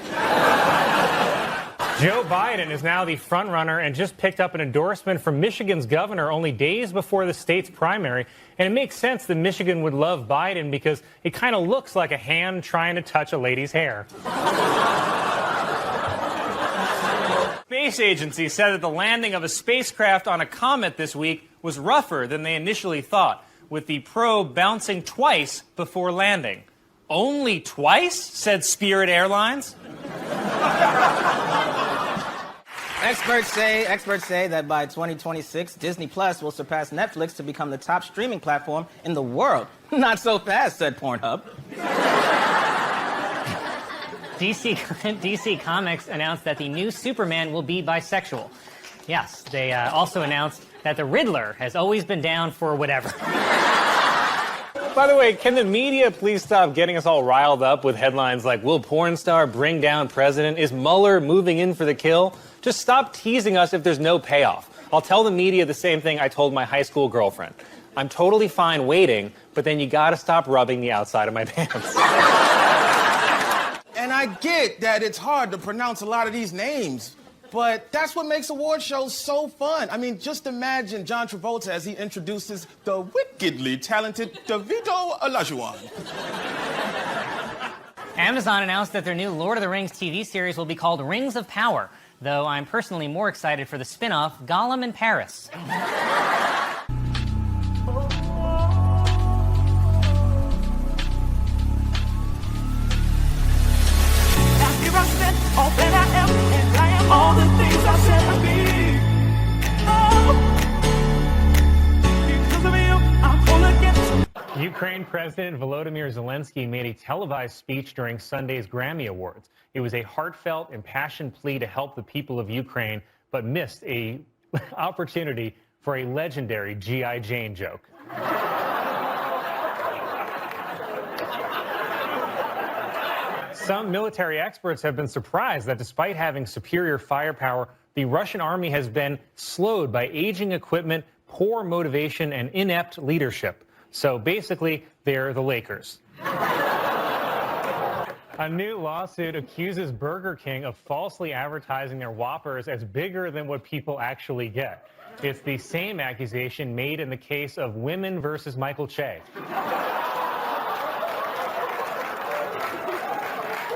Joe Biden is now the frontrunner and just picked up an endorsement from Michigan's governor only days before the state's primary. And it makes sense that Michigan would love Biden because it kind of looks like a hand trying to touch a lady's hair. Space agency said that the landing of a spacecraft on a comet this week was rougher than they initially thought, with the probe bouncing twice before landing. Only twice, said Spirit Airlines. Experts say that by 2026, Disney Plus will surpass Netflix to become the top streaming platform in the world. Not so fast, said Pornhub. DC Comics announced that the new Superman will be bisexual. Yes, they also announced that the Riddler has always been down for whatever. By the way, can the media please stop getting us all riled up with headlines like, will porn star bring down president? Is Mueller moving in for the kill? Just stop teasing us if there's no payoff. I'll tell the media the same thing I told my high school girlfriend. I'm totally fine waiting, but then you gotta stop rubbing the outside of my pants. And I get that it's hard to pronounce a lot of these names, but that's what makes award shows so fun. I mean, just imagine John Travolta as he introduces the wickedly talented DeVito Olajuwon. Amazon announced that their new Lord of the Rings TV series will be called Rings of Power, though I'm personally more excited for the spin-off Gollum in Paris. All the things I said I'd be. Oh, because of you, I'm gonna get you. Ukraine President Volodymyr Zelensky made a televised speech during Sunday's Grammy Awards. It was a heartfelt, impassioned plea to help the people of Ukraine, but missed an opportunity for a legendary G.I. Jane joke. Some military experts have been surprised that despite having superior firepower, the Russian army has been slowed by aging equipment, poor motivation, and inept leadership. So basically, they're the Lakers. A new lawsuit accuses Burger King of falsely advertising their Whoppers as bigger than what people actually get. It's the same accusation made in the case of Women versus Michael Che.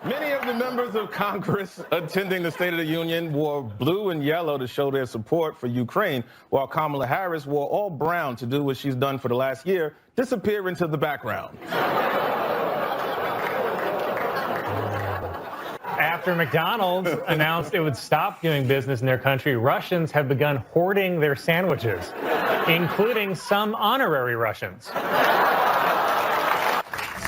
Many of the members of Congress attending the State of the Union wore blue and yellow to show their support for Ukraine, while Kamala Harris wore all brown to do what she's done for the last year, disappear into the background. After McDonald's announced it would stop doing business in their country, Russians have begun hoarding their sandwiches, including some honorary Russians.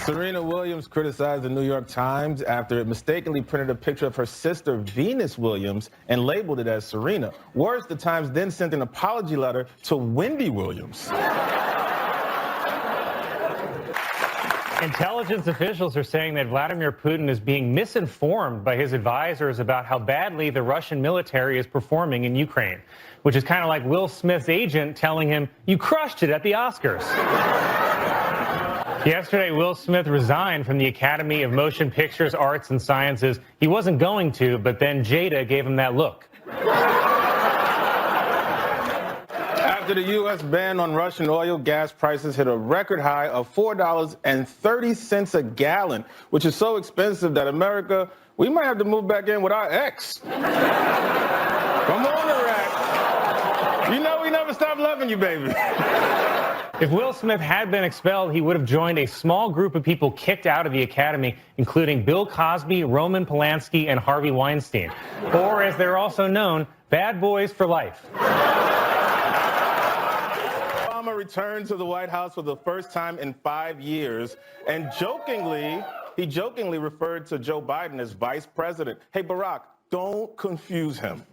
Serena Williams criticized the New York Times after it mistakenly printed a picture of her sister, Venus Williams, and labeled it as Serena. Worse, the Times then sent an apology letter to Wendy Williams. Intelligence officials are saying that Vladimir Putin is being misinformed by his advisors about how badly the Russian military is performing in Ukraine, which is kind of like Will Smith's agent telling him, "You crushed it at the Oscars." Yesterday, Will Smith resigned from the Academy of Motion Pictures, Arts, and Sciences. He wasn't going to, but then Jada gave him that look. After the U.S. ban on Russian oil, gas prices hit a record high of $4.30 a gallon, which is so expensive that America, we might have to move back in with our ex. Come on, Iraq. You know we never stop loving you, baby. If Will Smith had been expelled, he would have joined a small group of people kicked out of the Academy, including Bill Cosby, Roman Polanski, and Harvey Weinstein. Or, as they're also known, bad boys for life. Obama returned to the White House for the first time in 5 years, and he jokingly referred to Joe Biden as vice president. Hey, Barack, don't confuse him.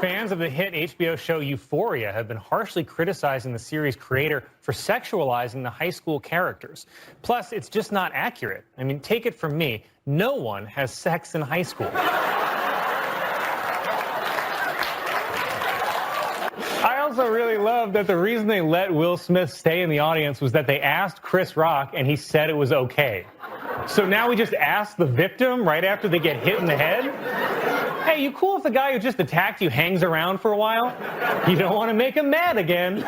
Fans of the hit HBO show Euphoria have been harshly criticizing the series' creator for sexualizing the high school characters. Plus, it's just not accurate. I mean, take it from me, no one has sex in high school. I also really love that the reason they let Will Smith stay in the audience was that they asked Chris Rock and he said it was okay. So now we just ask the victim right after they get hit in the head? Hey, you cool if the guy who just attacked you hangs around for a while? You don't want to make him mad again.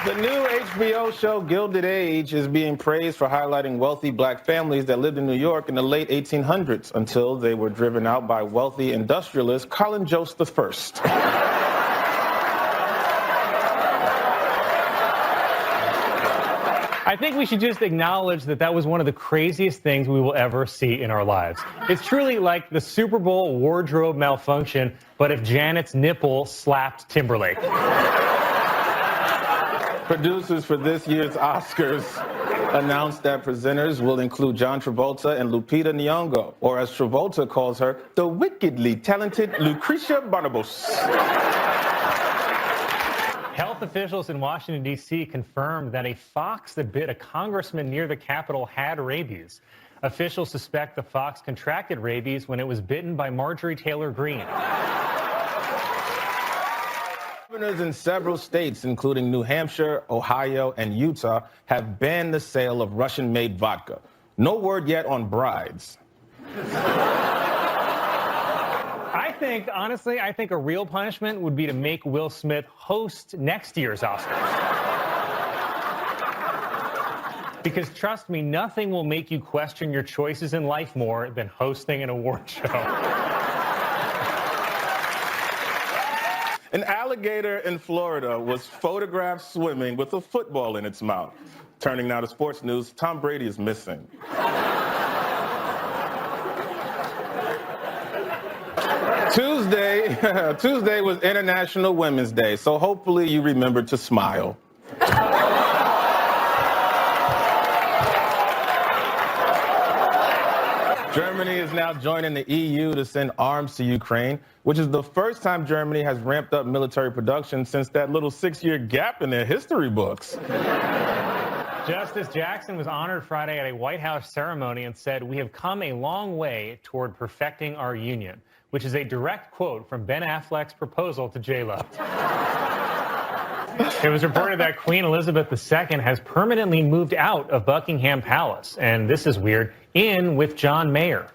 The new HBO show Gilded Age is being praised for highlighting wealthy black families that lived in New York in the late 1800s until they were driven out by wealthy industrialist Colin Jost I. I think we should just acknowledge that that was one of the craziest things we will ever see in our lives. It's truly like the Super Bowl wardrobe malfunction, but if Janet's nipple slapped Timberlake. Producers for this year's Oscars announced that presenters will include John Travolta and Lupita Nyong'o, or as Travolta calls her, the wickedly talented Lucretia Barnabas. Health officials in Washington, D.C. confirmed that a fox that bit a congressman near the Capitol had rabies. Officials suspect the fox contracted rabies when it was bitten by Marjorie Taylor Greene. Governors in several states, including New Hampshire, Ohio, and Utah, have banned the sale of Russian-made vodka. No word yet on brides. Honestly, I think a real punishment would be to make Will Smith host next year's Oscars. Because trust me, nothing will make you question your choices in life more than hosting an award show. An alligator in Florida was photographed swimming with a football in its mouth. Turning now to sports news, Tom Brady is missing. Tuesday was International Women's Day, so hopefully you remember to smile. Germany is now joining the EU to send arms to Ukraine, which is the first time Germany has ramped up military production since that little 6-year gap in their history books. Justice Jackson was honored Friday at a White House ceremony and said, "We have come a long way toward perfecting our union," which is a direct quote from Ben Affleck's proposal to J-Lo. It was reported that Queen Elizabeth II has permanently moved out of Buckingham Palace, and this is weird, in with John Mayer.